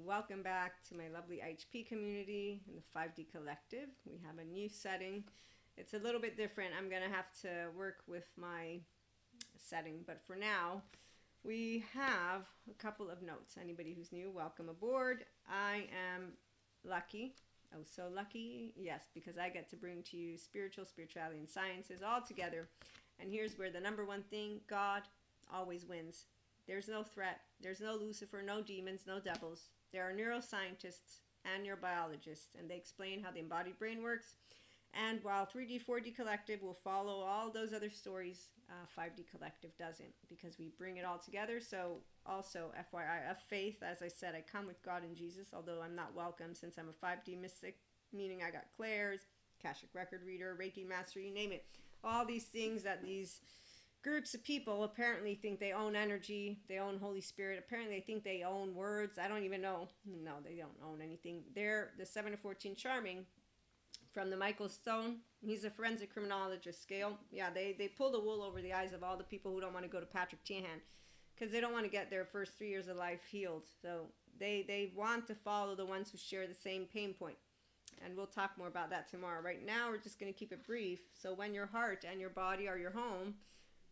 welcome back to my lovely IHP community in the 5D Collective. We have a new setting. It's a little bit different. I'm going to have to work with my setting, but for now, we have a couple of notes. Anybody who's new, welcome aboard. I am lucky, oh so lucky, yes, because I get to bring to you spirituality, and sciences all together. And here's where the number one thing: God always wins. There's no threat. There's no Lucifer, no demons, no devils. There are neuroscientists and neurobiologists, and they explain how the embodied brain works. And while 3D, 4D Collective will follow all those other stories, 5D Collective doesn't, because we bring it all together. So also, FYI, of faith, as I said, I come with God and Jesus, although I'm not welcome since I'm a 5D mystic, meaning I got clairs, Akashic record reader, Reiki master, you name it. All these things that these groups of people apparently think they own energy, they own Holy Spirit, apparently they think they own words. I don't even know. No, they don't own anything. They're the 7 to 14 charming from the Michael Stone. He's a forensic criminologist scale. Yeah, they pull the wool over the eyes of all the people who don't want to go to Patrick Teahan because they don't want to get their first 3 years of life healed. So they want to follow the ones who share the same pain point. And we'll talk more about that tomorrow. Right now, we're just going to keep it brief. So when your heart and your body are your home,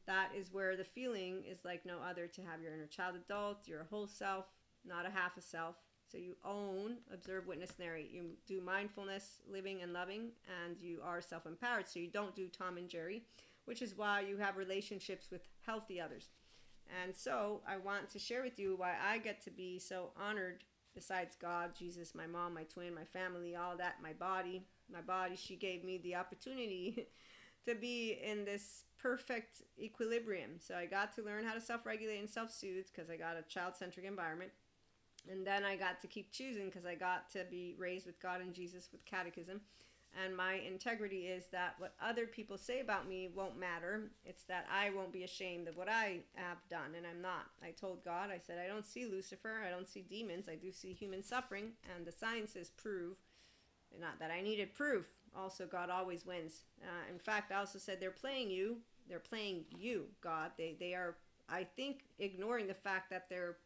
that is where the feeling is like no other, to have your inner child adult, your whole self, not a half a self. So you own, observe, witness, narrate. You do mindfulness, living and loving, and you are self-empowered. So you don't do Tom and Jerry, which is why you have relationships with healthy others. And so I want to share with you why I get to be so honored, besides God, Jesus, my mom, my twin, my family, all that, my body, she gave me the opportunity to be in this perfect equilibrium. So I got to learn how to self-regulate and self-soothe because I got a child-centric environment. And then I got to keep choosing because I got to be raised with God and Jesus with catechism. And my integrity is that what other people say about me won't matter. It's that I won't be ashamed of what I have done, and I'm not. I told God, I said, I don't see Lucifer, I don't see demons, I do see human suffering, and the sciences prove, not that I needed proof. Also, God always wins. In fact, I also said they're playing you, God. They are, I think, ignoring the fact that they're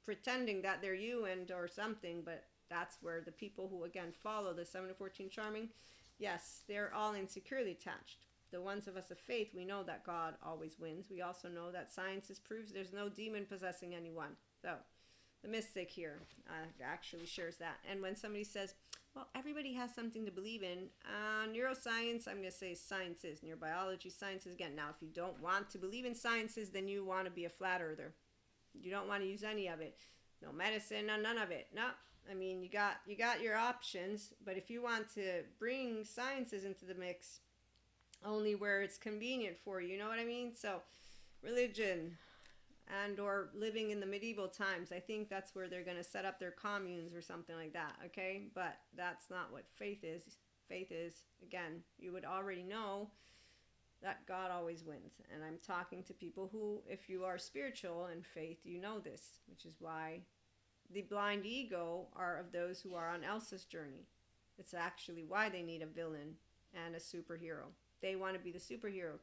pretending that they're you and or something, but that's where the people who again follow the 7 to 14 charming, yes, they're all insecurely attached. The ones of us of faith, we know that God always wins. We also know that science proves there's no demon possessing anyone. So the mystic here actually shares that. And when somebody says, well, everybody has something to believe in, neuroscience, I'm going to say sciences, neurobiology, sciences again. Now, if you don't want to believe in sciences, then you want to be a flat earther. You don't want to use any of it. No medicine, no, none of it. No, I mean, you got your options, but if you want to bring sciences into the mix, only where it's convenient for you, you know what I mean? So religion and or living in the medieval times, I think that's where they're going to set up their communes or something like that, okay? But that's not what faith is. Faith is, again, you would already know that God always wins. And I'm talking to people who, if you are spiritual and faith, you know this, which is why the blind ego are of those who are on Elsa's journey. It's actually why they need a villain and a superhero. They want to be the superhero,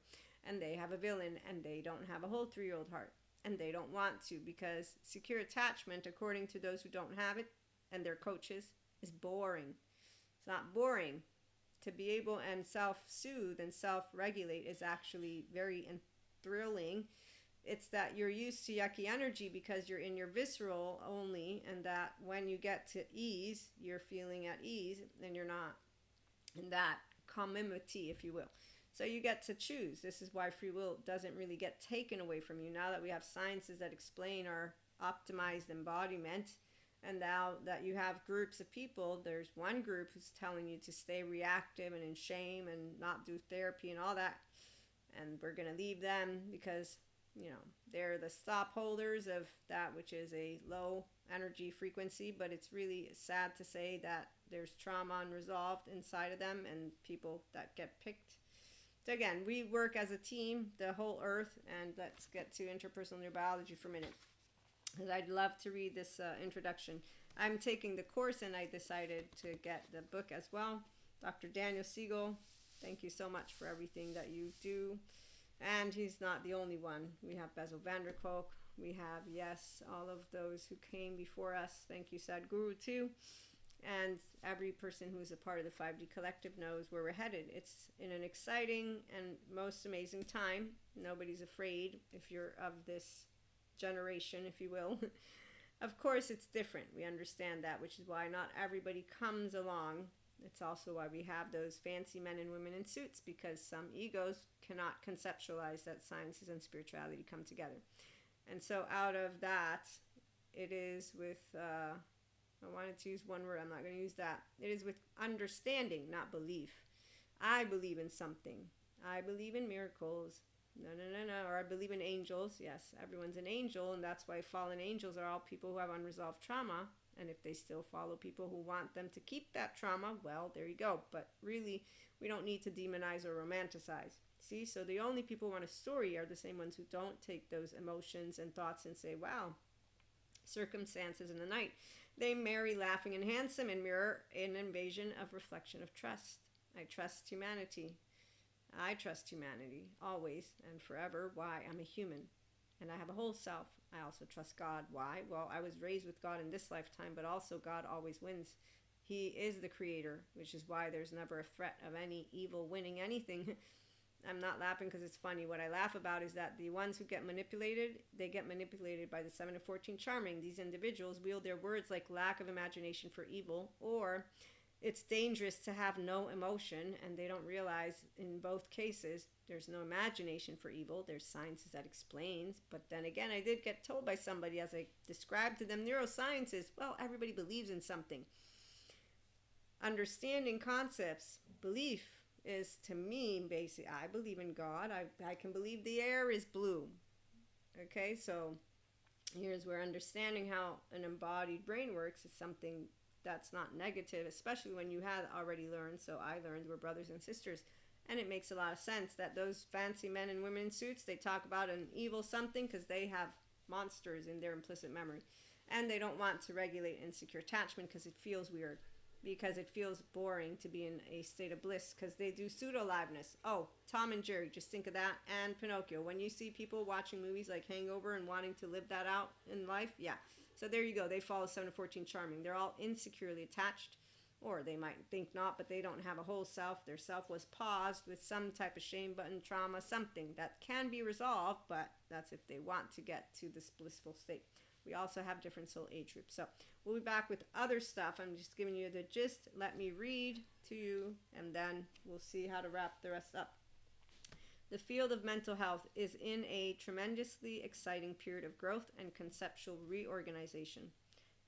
and they have a villain, and they don't have a whole 3-year-old heart, and they don't want to, because secure attachment, according to those who don't have it and their coaches, is boring. It's not boring. To be able and self-soothe and self-regulate is actually very thrilling. It's that you're used to yucky energy because you're in your visceral only, and that when you get to ease, you're feeling at ease, and you're not in that community, if you will. So you get to choose. This is why free will doesn't really get taken away from you. Now that we have sciences that explain our optimized embodiment, and now that you have groups of people, there's one group who's telling you to stay reactive and in shame and not do therapy and all that. And we're going to leave them because, you know, they're the stop holders of that which is a low energy frequency. But it's really sad to say that there's trauma unresolved inside of them and people that get picked. So again, we work as a team, the whole earth. And let's get to interpersonal neurobiology for a minute, because I'd love to read this introduction. I'm taking the course, and I decided to get the book as well. Dr. Daniel Siegel, thank you so much for everything that you do. And he's not the only one. We have Bessel van der Kolk, We have, yes, all of those who came before us. Thank you, Sadhguru, too. And every person who is a part of the 5D collective knows where we're headed. It's in an exciting and most amazing time. Nobody's afraid if you're of this generation, if you will. Of course, it's different. We understand that, which is why not everybody comes along. It's also why we have those fancy men and women in suits, because some egos cannot conceptualize that sciences and spirituality come together. And so out of that, it is with, I wanted to use one word, I'm not going to use that. It is with understanding, not belief. I believe in something. I believe in miracles. No. Or I believe in angels. Yes, everyone's an angel, and that's why fallen angels are all people who have unresolved trauma. And if they still follow people who want them to keep that trauma, well, there you go. But really, we don't need to demonize or romanticize. See, so the only people who want a story are the same ones who don't take those emotions and thoughts and say, wow, circumstances in the night. They marry laughing and handsome and mirror an invasion of reflection of trust. I trust humanity. I trust humanity, always and forever. Why? I'm a human, and I have a whole self. I also trust God. Why? Well, I was raised with God in this lifetime, but also God always wins. He is the creator, which is why there's never a threat of any evil winning anything. I'm not laughing because it's funny. What I laugh about is that the ones who get manipulated, they get manipulated by the 7 and 14 charming. These individuals wield their words like lack of imagination for evil, or it's dangerous to have no emotion, and they don't realize in both cases there's no imagination for evil. There's sciences that explains, but then again, I did get told by somebody as I described to them neurosciences, well, everybody believes in something. Understanding concepts, belief is, to me, basically, I believe in God. I can believe the air is blue. Okay, so here's where understanding how an embodied brain works is something that's not negative, especially when you had already learned. So I learned we're brothers and sisters, and it makes a lot of sense that those fancy men and women in suits, they talk about an evil something because they have monsters in their implicit memory, and they don't want to regulate insecure attachment because it feels weird, because it feels boring to be in a state of bliss, because they do pseudo-aliveness. Oh, Tom and Jerry, just think of that, and Pinocchio. When you see people watching movies like Hangover and wanting to live that out in life, yeah. So there you go. They follow 7 to 14 charming. They're all insecurely attached, or they might think not, but they don't have a whole self. Their self was paused with some type of shame button, trauma, something that can be resolved, but that's if they want to get to this blissful state. We also have different soul age groups. So we'll be back with other stuff. I'm just giving you the gist. Let me read to you, and then we'll see how to wrap the rest up. The field of mental health is in a tremendously exciting period of growth and conceptual reorganization.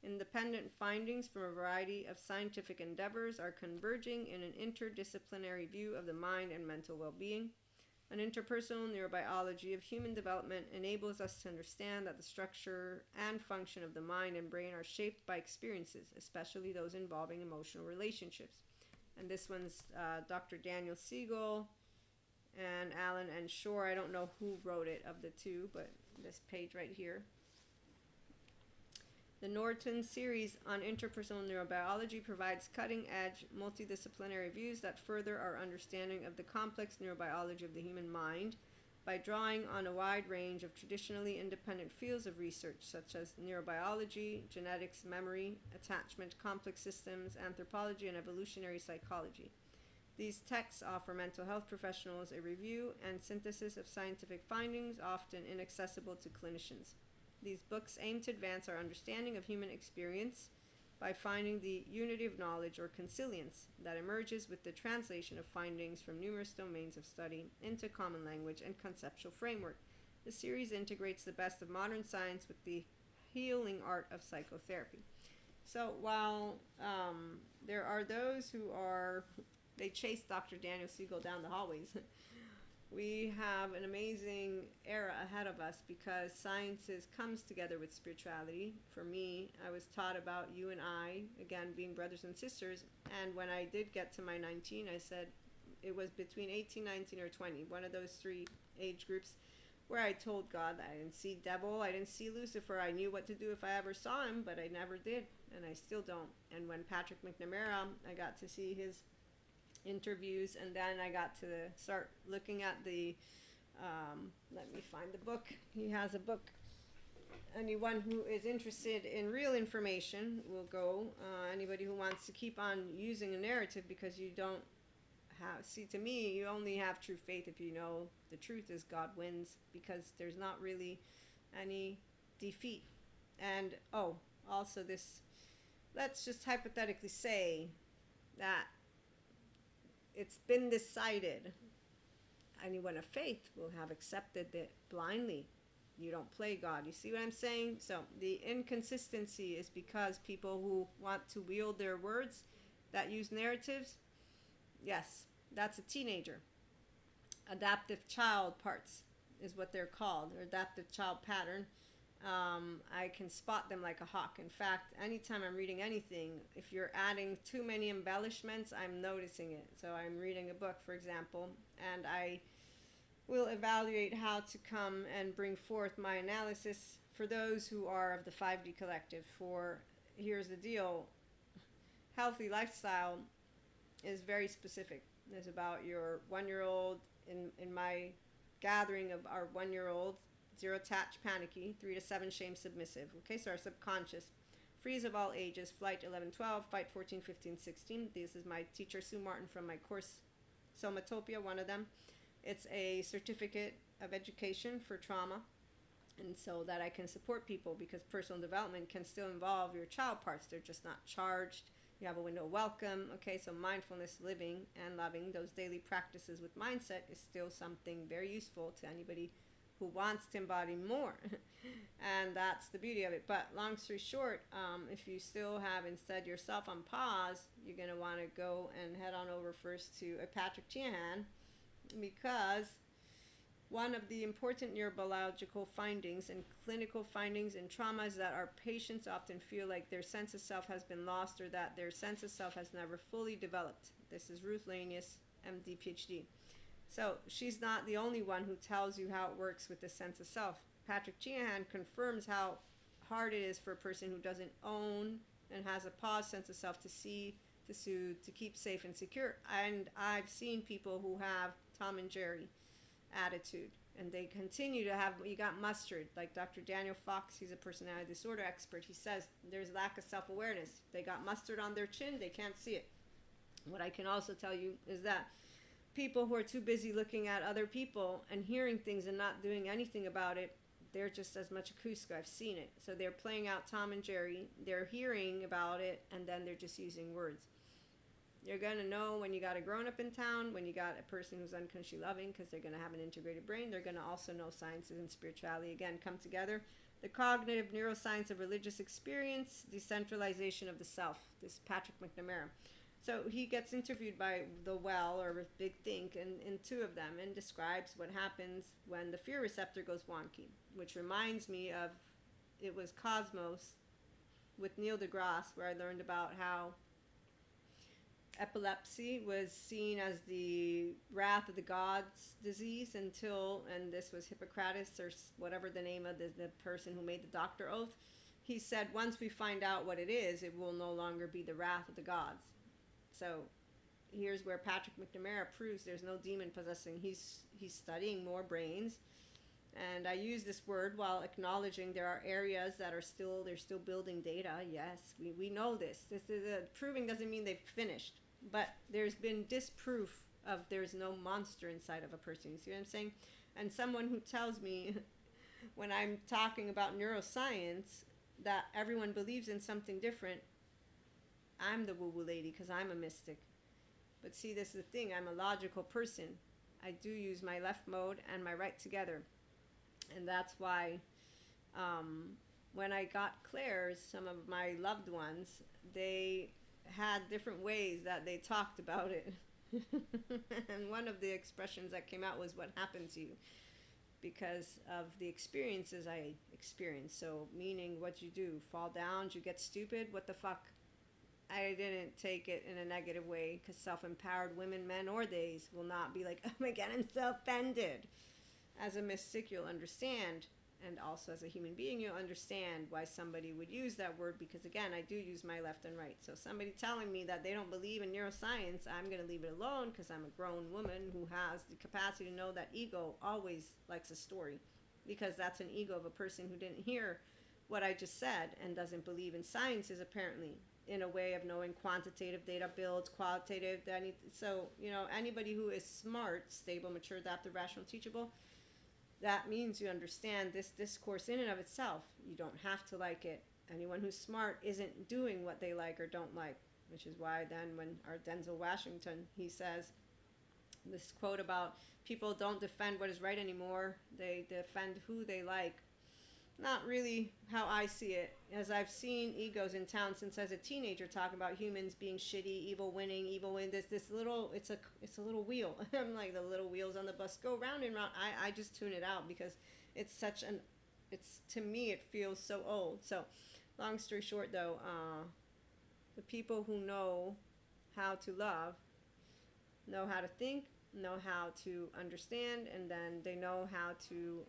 Independent findings from a variety of scientific endeavors are converging in an interdisciplinary view of the mind and mental well-being. An interpersonal neurobiology of human development enables us to understand that the structure and function of the mind and brain are shaped by experiences, especially those involving emotional relationships. And this one's Dr. Daniel Siegel and Alan and Shore. I don't know who wrote it of the two, but this page right here. The Norton series on interpersonal neurobiology provides cutting-edge, multidisciplinary views that further our understanding of the complex neurobiology of the human mind by drawing on a wide range of traditionally independent fields of research such as neurobiology, genetics, memory, attachment, complex systems, anthropology, and evolutionary psychology. These texts offer mental health professionals a review and synthesis of scientific findings often inaccessible to clinicians. These books aim to advance our understanding of human experience by finding the unity of knowledge or consilience that emerges with the translation of findings from numerous domains of study into common language and conceptual framework. The series integrates the best of modern science with the healing art of psychotherapy. So while there are those who they chase Dr. Daniel Siegel down the hallways, we have an amazing era ahead of us because sciences comes together with spirituality. For me, I was taught about you and I, again, being brothers and sisters. And when I did get to my 19, I said it was between 18, 19, or 20, one of those three age groups, where I told God that I didn't see devil, I didn't see Lucifer. I knew what to do if I ever saw him, but I never did, and I still don't. And when Patrick McNamara, I got to see his interviews, and then I got to start looking at the let me find the book. He has a book anyone who is interested in real information will go. Anybody who wants to keep on using a narrative because you don't have, see, to me, you only have true faith if you know the truth is God wins, because there's not really any defeat. And also this, let's just hypothetically say that it's been decided. Anyone of faith will have accepted it blindly. You don't play God. You see what I'm saying? So the inconsistency is because people who want to wield their words that use narratives, yes, that's a teenager. Adaptive child parts is what they're called, or adaptive child pattern. I can spot them like a hawk. In fact, anytime I'm reading anything, if you're adding too many embellishments, I'm noticing it. So I'm reading a book, for example, and I will evaluate how to come and bring forth my analysis for those who are of the 5D collective. For here's the deal, healthy lifestyle is very specific. It's about your 1-year-old. In my gathering of our 1-year-old, 0 attached, panicky, 3 to 7 shame submissive. Okay, so our subconscious, freeze of all ages, flight 11 12, fight 14 15 16. This is my teacher Sue Martin from my course Somatopia, one of them. It's a certificate of education for trauma, and so that I can support people, because personal development can still involve your child parts. They're just not charged. You have a window of welcome. Okay, so mindfulness, living and loving, those daily practices with mindset is still something very useful to anybody who wants to embody more. And that's the beauty of it. But long story short, if you still have instead yourself on pause, you're going to want to go and head on over first to a Patrick Tiahan, because one of the important neurobiological findings and clinical findings in trauma is that our patients often feel like their sense of self has been lost, or that their sense of self has never fully developed. This is Ruth Lanius, MD, PhD. So she's not the only one who tells you how it works with the sense of self. Patrick Tiahan confirms how hard it is for a person who doesn't own and has a pause sense of self to see, to soothe, to keep safe and secure. And I've seen people who have Tom and Jerry attitude, and they continue to have, you got mustard, like Dr. Daniel Fox, he's a personality disorder expert. He says there's lack of self-awareness. They got mustard on their chin, they can't see it. What I can also tell you is that people who are too busy looking at other people and hearing things and not doing anything about it, they're just as much a Cusco. I've seen it. So they're playing out Tom and Jerry, they're hearing about it, and then they're just using words. You're going to know when you got a grown-up in town, when you got a person who's unconsciously loving, because they're going to have an integrated brain. They're going to also know sciences and spirituality, again, come together. The cognitive neuroscience of religious experience, decentralization of the self. This is Patrick McNamara. So he gets interviewed by The Well, or Big Think, in 2 of them, and describes what happens when the fear receptor goes wonky, which reminds me of, it was Cosmos with Neil deGrasse, where I learned about how epilepsy was seen as the wrath of the gods disease until, and this was Hippocrates, or whatever the name of the person who made the doctor oath, he said once we find out what it is, it will no longer be the wrath of the gods. So here's where Patrick McNamara proves there's no demon possessing. He's studying more brains, and I use this word while acknowledging there are areas that are still, they're still building data. Yes, we know this. This is proving doesn't mean they've finished. But there's been disproof of there's no monster inside of a person. You see what I'm saying? And someone who tells me when I'm talking about neuroscience that everyone believes in something different, I'm the woo-woo lady, because I'm a mystic. But see, this is the thing. I'm a logical person. I do use my left mode and my right together. And that's why when I got clairs, some of my loved ones, they had different ways that they talked about it. And one of the expressions that came out was what happened to you, because of the experiences I experienced. So meaning, what you do, fall down, you get stupid, what the fuck. I didn't take it in a negative way, because self-empowered women, men or theys, will not be like, oh my god, I'm so offended. As a mystic, you'll understand, and also as a human being, you'll understand why somebody would use that word, because again, I do use my left and right. So somebody telling me that they don't believe in neuroscience, I'm going to leave it alone, because I'm a grown woman who has the capacity to know that ego always likes a story. because that's an ego of a person who didn't hear what I just said and doesn't believe in sciences, apparently, in a way of knowing quantitative data builds qualitative. So, anybody who is smart, stable, mature, adaptive, rational, teachable, that means you understand this discourse in and of itself. You don't have to like it. Anyone who's smart isn't doing what they like or don't like, which is why then when our Denzel Washington, he says this quote about people don't defend what is right anymore, they defend who they like. Not really how I see it, as I've seen egos in town since I was a teenager talk about humans being shitty, evil winning, this little, it's a little wheel. I'm like, the little wheels on the bus go round and round. I just tune it out because it's to me it feels so old. So long story short though, the people who know how to love, know how to think, know how to understand, and then they know how to,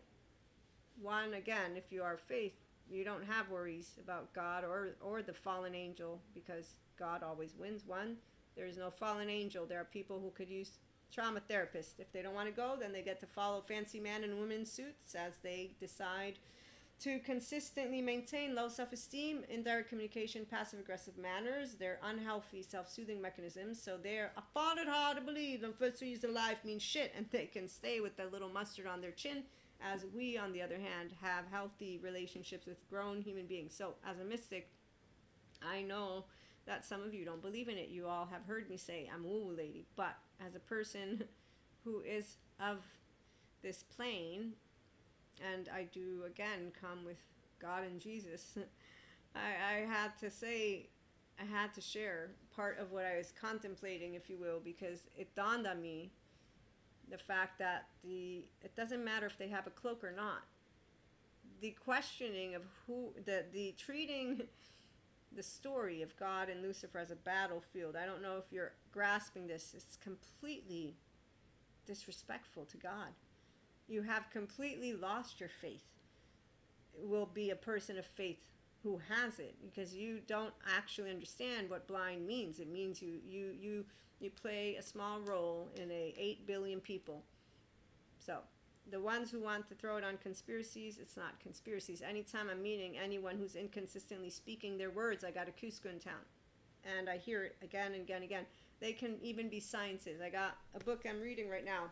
one, again, if you are faith, you don't have worries about God or the fallen angel, because God always wins. One, there is no fallen angel. There are people who could use trauma therapists. If they don't want to go, then they get to follow fancy man and women suits as they decide to consistently maintain low self-esteem, indirect communication, passive-aggressive manners. They're unhealthy self-soothing mechanisms. So they're, I find it hard to believe the first reason life means shit, and they can stay with that little mustard on their chin, as we, on the other hand, have healthy relationships with grown human beings. So as a mystic, I know that some of you don't believe in it. You all have heard me say I'm a woo-woo lady. But as a person who is of this plane, and I do, again, come with God and Jesus, I had to share part of what I was contemplating, if you will, because it dawned on me the fact that it doesn't matter if they have a cloak or not. The questioning of the treating the story of God and Lucifer as a battlefield, I don't know if you're grasping this, it's completely disrespectful to God. You have completely lost your faith. It will be a person of faith who has it, because you don't actually understand what blind means. It means you play a small role in 8 billion people. So the ones who want to throw it on conspiracies, it's not conspiracies. Anytime I'm meeting anyone who's inconsistently speaking their words, I got a Cusco in town, and I hear it again and again and again. They can even be sciences. I got a book I'm reading right now.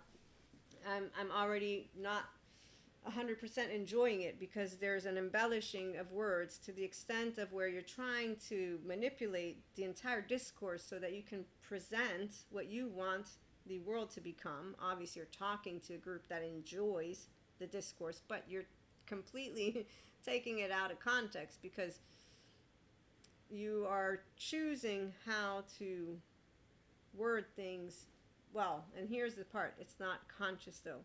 I'm already not 100% enjoying it, because there's an embellishing of words to the extent of where you're trying to manipulate the entire discourse so that you can present what you want the world to become. Obviously, you're talking to a group that enjoys the discourse, but you're completely taking it out of context, because you are choosing how to word things well. And here's the part, it's not conscious though.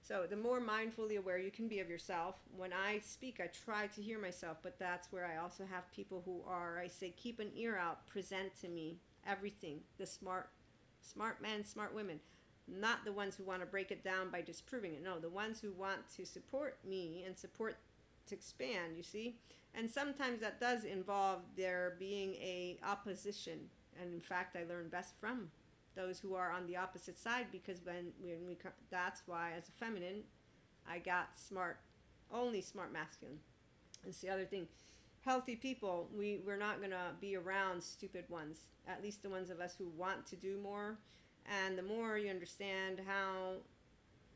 So the more mindfully aware you can be of yourself. When I speak, I try to hear myself, but that's where I also have people who are, I say, keep an ear out, present to me everything, the smart men, smart women, not the ones who want to break it down by disproving it. No, the ones who want to support me and support to expand, you see. And sometimes that does involve there being a opposition, and in fact I learn best from those who are on the opposite side, because when we that's why as a feminine I got only smart masculine. It's the other thing. Healthy people, we're not going to be around stupid ones, at least the ones of us who want to do more. And the more you understand how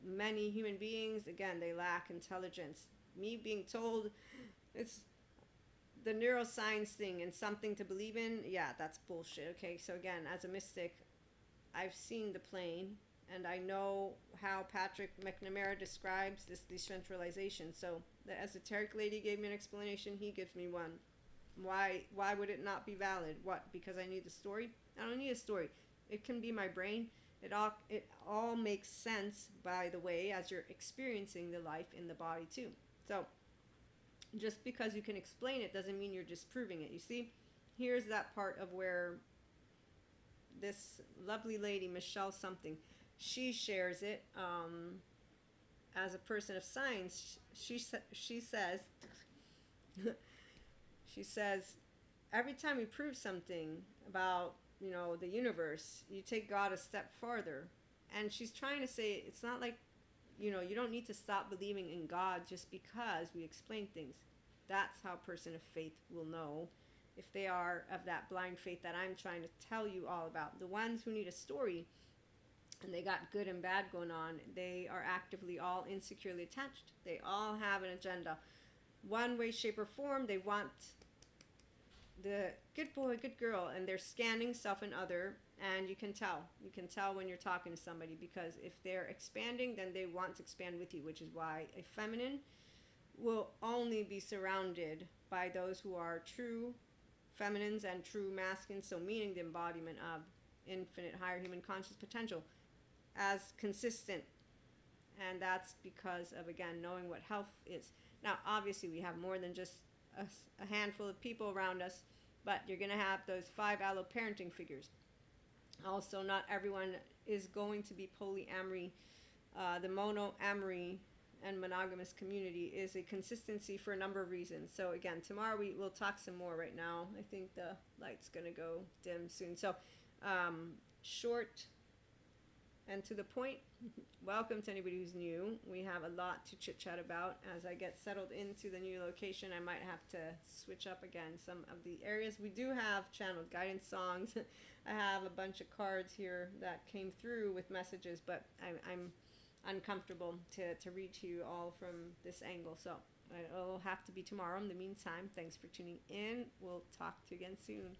many human beings, again, they lack intelligence. Me being told it's the neuroscience thing and something to believe in, yeah, that's bullshit. Okay, so again, as a mystic, I've seen the plane, and I know how Patrick McNamara describes this decentralization. So the esoteric lady gave me an explanation, he gives me one. Why would it not be valid? What, because I need the story? I don't need a story. It can be my brain. It all makes sense, by the way, as you're experiencing the life in the body too. So just because you can explain it doesn't mean you're disproving it. You see, here's that part of where this lovely lady, Michelle something, she shares it as a person of science. She says she says every time you prove something about the universe, you take God a step farther. And she's trying to say it's not like You don't need to stop believing in God just because we explain things. That's how a person of faith will know if they are of that blind faith that I'm trying to tell you all about. The ones who need a story and they got good and bad going on, they are actively all insecurely attached. They all have an agenda. One way, shape, or form, they want the good boy, good girl, and they're scanning self and other, and you can tell. You can tell when you're talking to somebody, because if they're expanding, then they want to expand with you, which is why a feminine will only be surrounded by those who are true feminines and true masculines, so meaning the embodiment of infinite higher human conscious potential as consistent. And that's because of, again, knowing what health is. Now, obviously, we have more than just a handful of people around us, but you're going to have those 5 allo parenting figures. Also, not everyone is going to be polyamory. The monoamory and monogamous community is a consistency for a number of reasons. So again, tomorrow we'll talk some more. Right now, I think the light's going to go dim soon. So short and to the point. Welcome to anybody who's new. We have a lot to chit chat about. As I get settled into the new location, I might have to switch up again some of the areas. We do have channeled guidance songs. I have a bunch of cards here that came through with messages, but I'm uncomfortable to read to you all from this angle. So it'll have to be tomorrow. In the meantime, thanks for tuning in. We'll talk to you again soon.